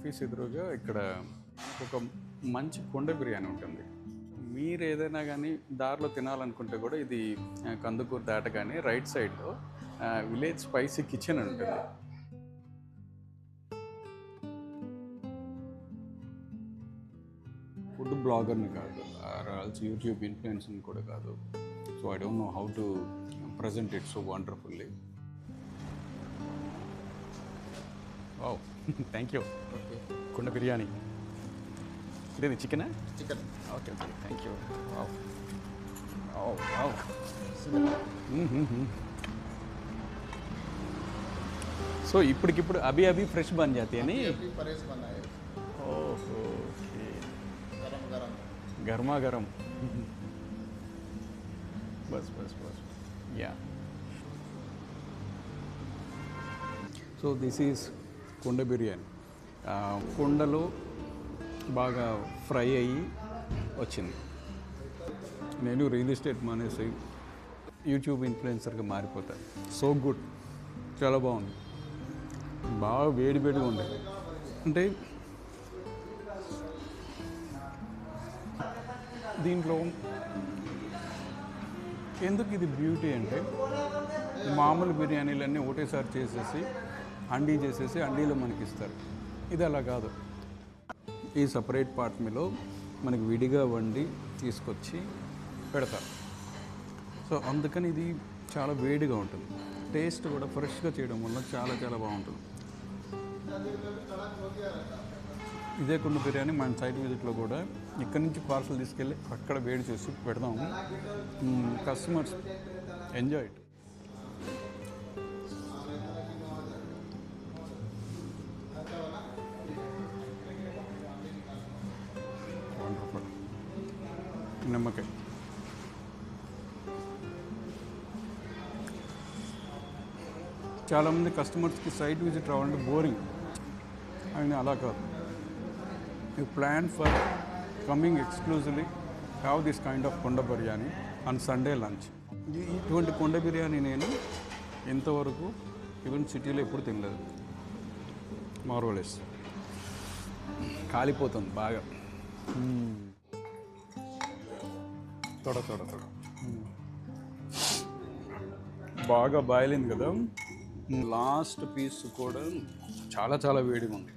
Office ఎదురుగా ఇక్కడ ఒక మంచి కుండ బిర్యానీ ఉంటుంది. మీరు ఏదైనా కానీ దారిలో తినాలనుకుంటే కూడా ఇది కందుకూరు దాటగానే రైట్ సైడ్లో విలేజ్ స్పైసీ కిచెన్ అని ఉంటుంది. ఫుడ్ బ్లాగర్ని కాదు, ఆల్సో యూట్యూబ్ ఇన్ఫ్లుయెన్సర్ని కూడా కాదు. So I don't know how to present it so wonderfully. Wow, thank you. Okay, కుండ బిర్యానీ. ఇదేది చికెనా? Chicken. Okay okay, thank you. Wow wow. So ఇప్పటికిప్పుడు అభి అభి ఫ్రెష్ బన్ జాతి అని. अभी परेश बना है, ఓహో, ఓకే. गरम गरम. గర్మా గరం. బస్ బస్ బస్, yeah. So this is kunda biryani. కుండలో బాగా ఫ్రై అయ్యి వచ్చింది. నేను రియల్ ఎస్టేట్ మానేసి యూట్యూబ్ ఇన్ఫ్లుయెన్సర్గా మారిపోతాను. సో గుడ్, చాలా బాగుంది. బాగా వేడి వేడిగా ఉంది. అంటే దీంట్లో ఎందుకు ఇది బ్యూటీ అంటే, మామూలు బిర్యానీలన్నీ ఒకటేసారి చేసేసి అండీ చేసేసి అండీలో మనకి ఇస్తారు. ఇది అలా కాదు. ఈ సపరేట్ పార్ట్మీలో మనకి విడిగా వండి తీసుకొచ్చి పెడతారు. సో అందుకని ఇది చాలా వేడిగా ఉంటుంది. టేస్ట్ కూడా ఫ్రెష్గా చేయడం వల్ల చాలా చాలా బాగుంటుంది. ఇదే కుండ బిర్యానీ మన సైట్ విజిట్లో కూడా ఇక్కడి నుంచి పార్సల్ తీసుకెళ్ళి అక్కడ వేడి చేసి పెడదాము. Customers enjoy it. వండర్ఫుల్. నిమ్మకాయ. చాలామంది కస్టమర్స్కి సైట్ విజిట్ రావాలంటే బోరింగ్ అని, అలా కాదు. You plan for coming exclusively have this kind of కుండ బిర్యానీ ఆన్ సండే లంచ్. ఇటువంటి కుండ బిర్యానీ నేను ఇంతవరకు ఈవెన్ సిటీలో ఎప్పుడు తినలేదు. మార్వలెస్. కాలిపోతుంది బాగా. తొడ తొడ తొడ బాగా బాయిల్ అయింది కదా. లాస్ట్ పీస్ కూడా చాలా చాలా వేడిగా ఉంది.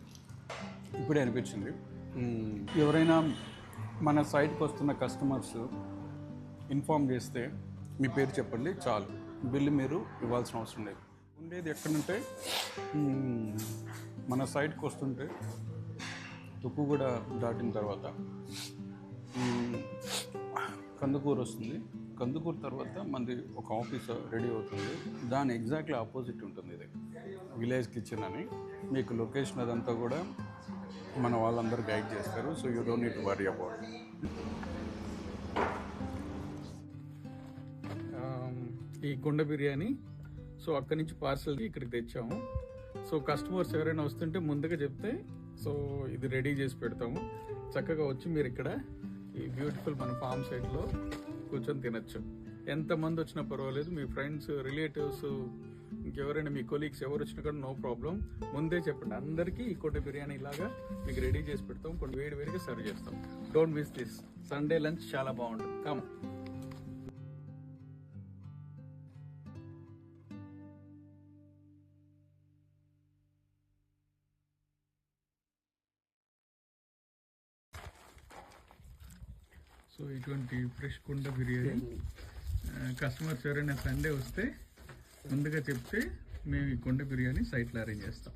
ఇప్పుడే అనిపించింది. ఎవరైనా మన సైట్కి వస్తున్న కస్టమర్స్ ఇన్ఫామ్ చేస్తే మీ పేరు చెప్పండి చాలు, బిల్లు మీరు ఇవ్వాల్సిన అవసరం లేదు. ఉండేది ఎక్కడంటే మన సైట్కి వస్తుంటే తుక్కుగూడ దాటిన తర్వాత కందుకూరు వస్తుంది. కందుకూరు తర్వాత మనది ఒక ఆఫీస్ రెడీ అవుతుంది. దాని ఎగ్జాక్ట్లీ ఆపోజిట్ ఉంటుంది ఇది విలేజ్ కిచెన్ అని. మీకు లొకేషన్ అదంతా కూడా మన వాళ్ళందరూ గైడ్ చేస్తారు. So you don't need to worry about. ఈ కుండ బిర్యానీ సో అక్కడి నుంచి పార్సల్ ఇక్కడికి తెచ్చాము. సో కస్టమర్స్ ఎవరైనా వస్తుంటే ముందుగా చెప్తే సో ఇది రెడీ చేసి పెడతాము. చక్కగా వచ్చి మీరు ఇక్కడ ఈ బ్యూటిఫుల్ మన ఫామ్ సైడ్లో కూర్చొని తినచ్చు. ఎంతమంది వచ్చినా పర్వాలేదు. మీ ఫ్రెండ్స్, రిలేటివ్స్, ఇంకెవరైనా మీ కొలీగ్స్ ఎవరు వచ్చినా కూడా నో ప్రాబ్లం. ముందే చెప్పండి. అందరికీ ఈ కుండ బిర్యానీ ఇలాగా మీకు రెడీ చేసి పెడతాం. కొన్ని వేడి వేడిగా సర్వ్ చేస్తాం. Don't miss this. Sunday lunch చాలా బాగుంటుంది. కమ్. సో ఇటువంటి ఫ్రెష్ కుండ బిర్యానీ కస్టమర్స్ ఎవరైనా సండే వస్తే ముందుగా చెప్తే మేము ఈ కుండ బిర్యానీ సైట్లో అరేంజ్ చేస్తాం.